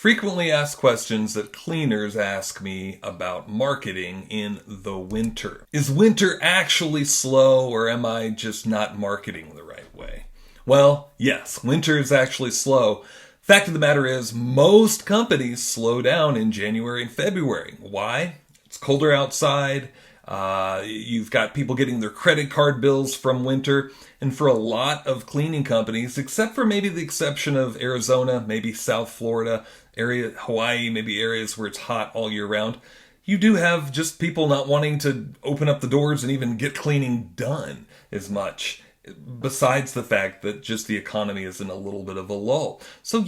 frequently asked questions that cleaners ask me about marketing in the winter. Is winter actually slow, or am I just not marketing the right way? Well, yes, winter is actually slow. Fact of the matter is, most companies slow down in January and February. Why? It's colder outside. You've got people getting their credit card bills from winter. And for a lot of cleaning companies, except for maybe the exception of Arizona, maybe South Florida, Hawaii, maybe areas where it's hot all year round, you do have just people not wanting to open up the doors and even get cleaning done as much. Besides the fact that just the economy is in a little bit of a lull. So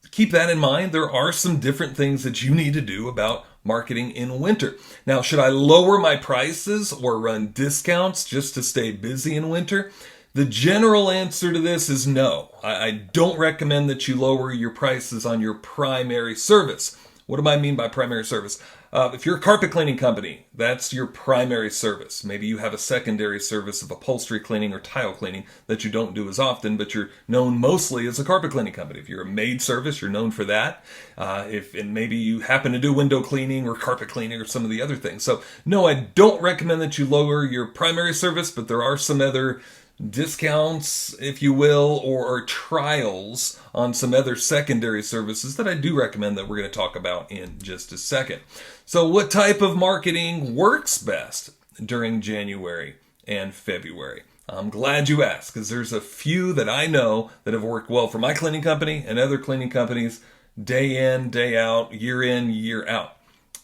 keep that in mind. There are some different things that you need to do about marketing in winter. Now, should I lower my prices or run discounts just to stay busy in winter? The general answer to this is no. I don't recommend that you lower your prices on your primary service. What do I mean by primary service? If you're a carpet cleaning company, that's your primary service. Maybe you have a secondary service of upholstery cleaning or tile cleaning that you don't do as often, but you're known mostly as a carpet cleaning company. If you're a maid service, you're known for that. And maybe you happen to do window cleaning or carpet cleaning or some of the other things. So no, I don't recommend that you lower your primary service, but there are some other discounts, if you will, or trials on some other secondary services that I do recommend that we're going to talk about in just a second. So what type of marketing works best during January and February? I'm glad you asked, because there's a few that I know that have worked well for my cleaning company and other cleaning companies day in, day out, year in, year out.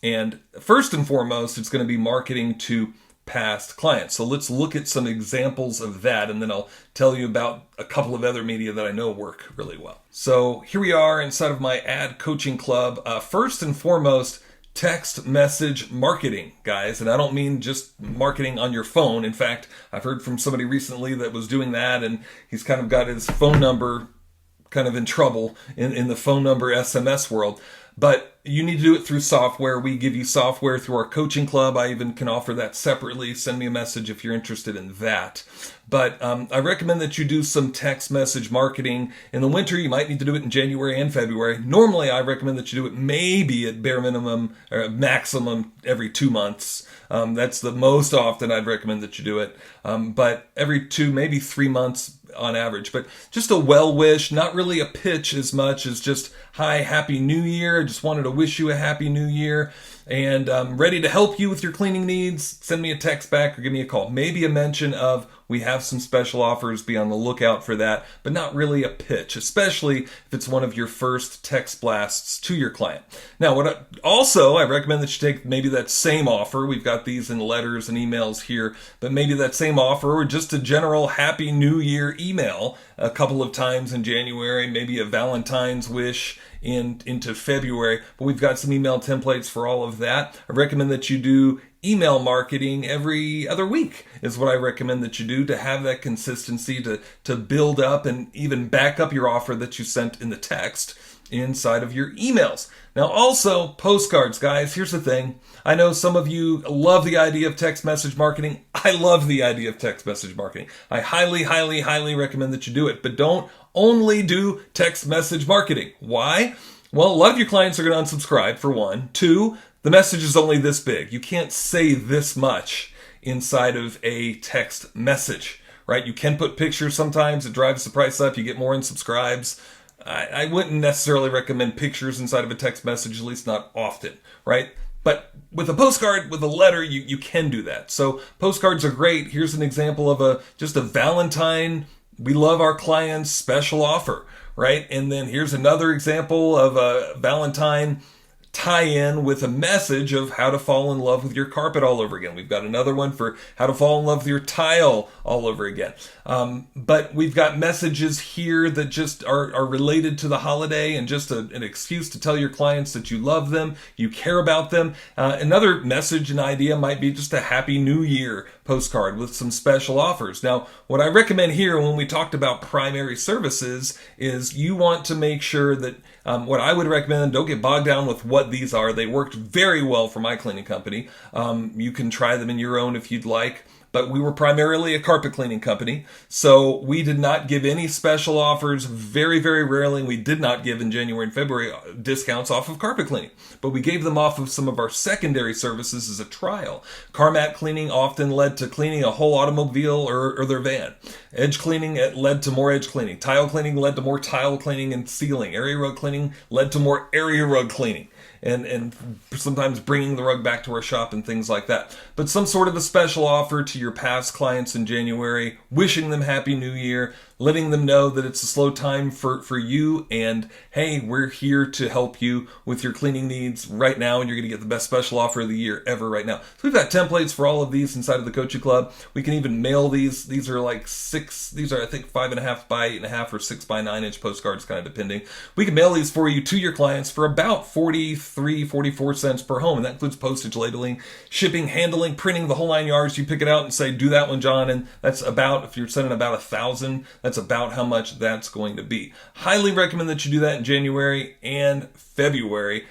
And first and foremost, it's going to be marketing to past clients. So let's look at some examples of that, and then I'll tell you about a couple of other media that I know work really well. So here we are inside of my ad coaching club. First and foremost, text message marketing, guys. And I don't mean just marketing on your phone. In fact, I've heard from somebody recently that was doing that, and he's kind of got his phone number kind of in trouble in the phone number SMS world. But you need to do it through software. We give you software through our coaching club. I even can offer that separately. Send me a message if you're interested in that. But I recommend that you do some text message marketing. In the winter, you might need to do it in January and February. Normally, I recommend that you do it maybe at bare minimum or maximum every 2 months. That's the most often I'd recommend that you do it. But every 2, maybe 3 months on average. But just a well wish, not really a pitch as much as just, hi, happy new year. I just wanted to wish you a happy new year. And I'm ready to help you with your cleaning needs. Send me a text back or give me a call. Maybe a mention of, we have some special offers, be on the lookout for that, but not really a pitch, especially if it's one of your first text blasts to your client. Now, I recommend that you take maybe that same offer. We've got these in letters and emails here, but maybe that same offer or just a general Happy New Year email a couple of times in January, maybe a Valentine's wish into February. But we've got some email templates for all of that. I recommend that you do email marketing every other week is what I recommend that you do to have that consistency to build up and even back up your offer that you sent in the text inside of your emails. Now also postcards, guys. Here's the thing. I know some of you love the idea of text message marketing. I love the idea of text message marketing. I highly, highly, highly recommend that you do it, but don't only do text message marketing. Why? Well, a lot of your clients are going to unsubscribe, for one. 2, the message is only this big. You can't say this much inside of a text message, right? You can put pictures sometimes. It drives the price up. You get more unsubscribes. I wouldn't necessarily recommend pictures inside of a text message, at least not often, right? But with a postcard, with a letter, you can do that. So postcards are great. Here's an example of just a Valentine, we love our clients special offer, right? And then here's another example of a Valentine tie-in with a message of how to fall in love with your carpet all over again. We've got another one for how to fall in love with your tile all over again. But we've got messages here that just are related to the holiday and just an excuse to tell your clients that you love them, you care about them. Another message and idea might be just a Happy New Year postcard with some special offers. Now, what I recommend here when we talked about primary services is you want to make sure that what I would recommend, don't get bogged down with what these are. They worked very well for my cleaning company. You can try them in your own if you'd like. but we were primarily a carpet cleaning company. So we did not give any special offers. Very, very rarely. We did not give in January and February discounts off of carpet cleaning, but we gave them off of some of our secondary services as a trial. Car mat cleaning often led to cleaning a whole automobile or their van. Edge cleaning led to more edge cleaning. Tile cleaning led to more tile cleaning and sealing. Area rug cleaning led to more area rug cleaning. And sometimes bringing the rug back to our shop and things like that. But some sort of a special offer to your past clients in January, wishing them Happy New Year, letting them know that it's a slow time for you, and hey, we're here to help you with your cleaning needs right now, and you're going to get the best special offer of the year ever right now. So we've got templates for all of these inside of the Coaching Club. We can even mail these. These are I think 5.5 by 8.5 or 6 by 9 inch postcards, kind of depending. We can mail these for you to your clients for about 44 cents per home, and that includes postage, labeling, shipping, handling, printing, the whole 9 yards. You pick it out and say, do that one, John, and that's about, if you're sending about 1,000, that's about how much that's going to be. Highly recommend that you do that in January and February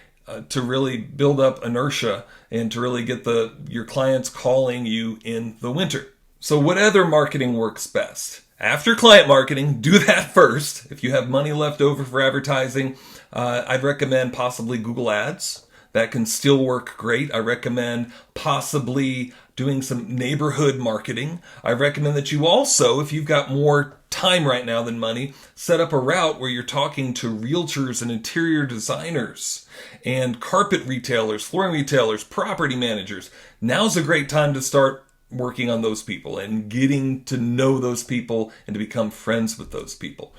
to really build up inertia and to really get your clients calling you in the winter. So what other marketing works best? After client marketing, do that first. If you have money left over for advertising, I'd recommend possibly Google Ads. That can still work great. I recommend possibly doing some neighborhood marketing. I recommend that you also, if you've got more time right now than money, set up a route where you're talking to realtors and interior designers and carpet retailers, flooring retailers, property managers. Now's a great time to start working on those people and getting to know those people and to become friends with those people.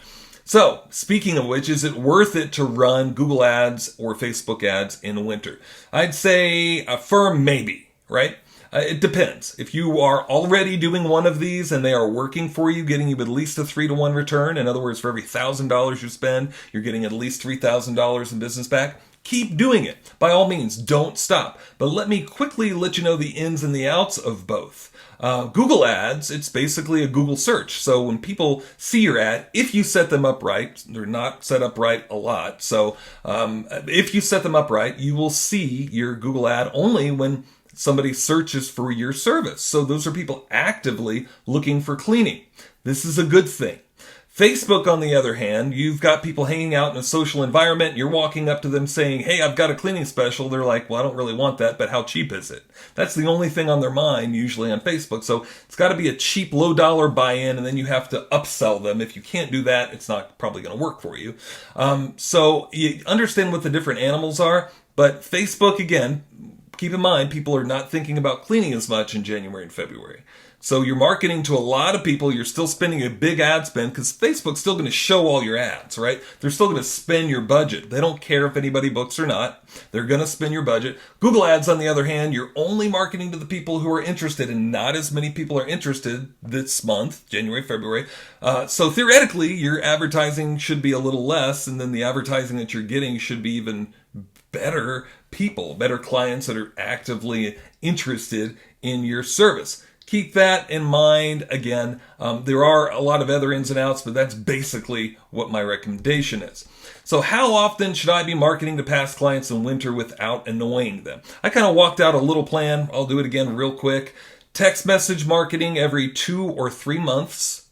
So, speaking of which, is it worth it to run Google Ads or Facebook ads in winter? I'd say a firm maybe, right? It depends. If you are already doing one of these and they are working for you, getting you at least a 3-to-1 return, in other words, for every $1,000 you spend, you're getting at least $3,000 in business back, keep doing it. By all means, don't stop. But let me quickly let you know the ins and the outs of both. Google Ads, it's basically a Google search. So when people see your ad, if you set them up right, they're not set up right a lot. So if you set them up right, you will see your Google ad only when somebody searches for your service. So those are people actively looking for cleaning. This is a good thing. Facebook, on the other hand, you've got people hanging out in a social environment. You're walking up to them saying, hey, I've got a cleaning special. They're like, well, I don't really want that, but how cheap is it? That's the only thing on their mind, usually on Facebook. So it's got to be a cheap, low-dollar buy-in, and then you have to upsell them. If you can't do that, it's not probably going to work for you. So you understand what the different animals are, but Facebook, again, keep in mind, people are not thinking about cleaning as much in January and February. So you're marketing to a lot of people. You're still spending a big ad spend because Facebook's still going to show all your ads, right? They're still going to spend your budget. They don't care if anybody books or not. They're going to spend your budget. Google Ads, on the other hand, you're only marketing to the people who are interested, and not as many people are interested this month, January, February. So theoretically, your advertising should be a little less, and then the advertising that you're getting should be even better people, better clients that are actively interested in your service. Keep that in mind. Again, there are a lot of other ins and outs, but that's basically what my recommendation is. So how often should I be marketing to past clients in winter without annoying them? I kind of walked out a little plan. I'll do it again real quick. Text message marketing every 2 or 3 months.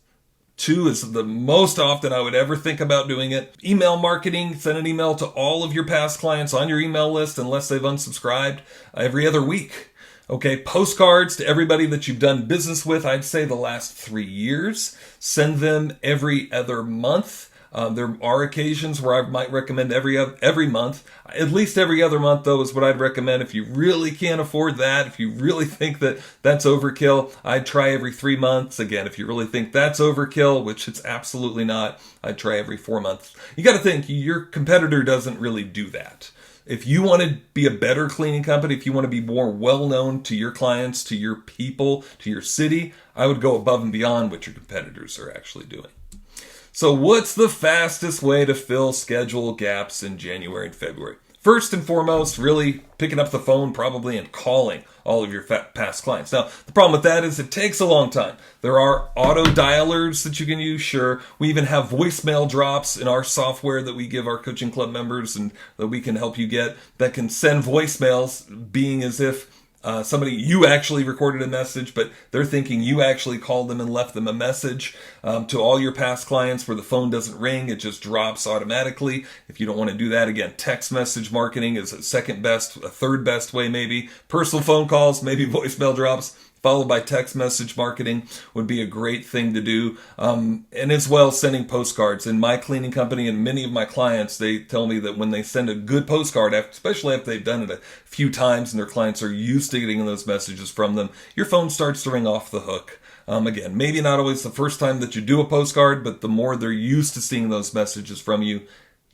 2 is the most often I would ever think about doing it. Email marketing, send an email to all of your past clients on your email list unless they've unsubscribed every other week. Okay, postcards to everybody that you've done business with, I'd say the last 3 years. Send them every other month. There are occasions where I might recommend every month. At least every other month, though, is what I'd recommend. If you really can't afford that, if you really think that that's overkill, I'd try every 3 months. Again, if you really think that's overkill, which it's absolutely not, I'd try every 4 months. You got to think, your competitor doesn't really do that. If you want to be a better cleaning company, if you want to be more well-known to your clients, to your people, to your city, I would go above and beyond what your competitors are actually doing. So what's the fastest way to fill schedule gaps in January and February? First and foremost, really picking up the phone probably and calling all of your past clients. Now, the problem with that is it takes a long time. There are auto dialers that you can use, sure. We even have voicemail drops in our software that we give our coaching club members and that we can help you get that can send voicemails being as if you actually recorded a message, but they're thinking you actually called them and left them a message. To all your past clients where the phone doesn't ring, it just drops automatically. If you don't want to do that, again, text message marketing is a third best way maybe. Personal phone calls, maybe voicemail drops, followed by text message marketing would be a great thing to do. And as well, sending postcards. In my cleaning company and many of my clients, they tell me that when they send a good postcard, especially after they've done it a few times and their clients are used to getting those messages from them, your phone starts to ring off the hook. Again, maybe not always the first time that you do a postcard, but the more they're used to seeing those messages from you,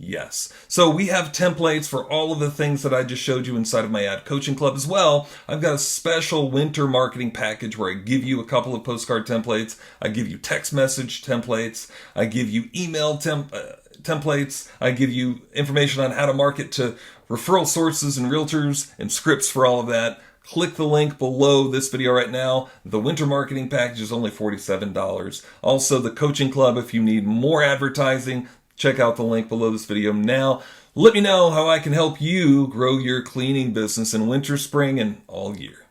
yes. So we have templates for all of the things that I just showed you inside of my ad coaching club as well. I've got a special winter marketing package where I give you a couple of postcard templates. I give you text message templates. I give you email templates. I give you information on how to market to referral sources and realtors and scripts for all of that. Click the link below this video right now. The winter marketing package is only $47. Also, the coaching club, if you need more advertising, check out the link below this video now. Let me know how I can help you grow your cleaning business in winter, spring, and all year.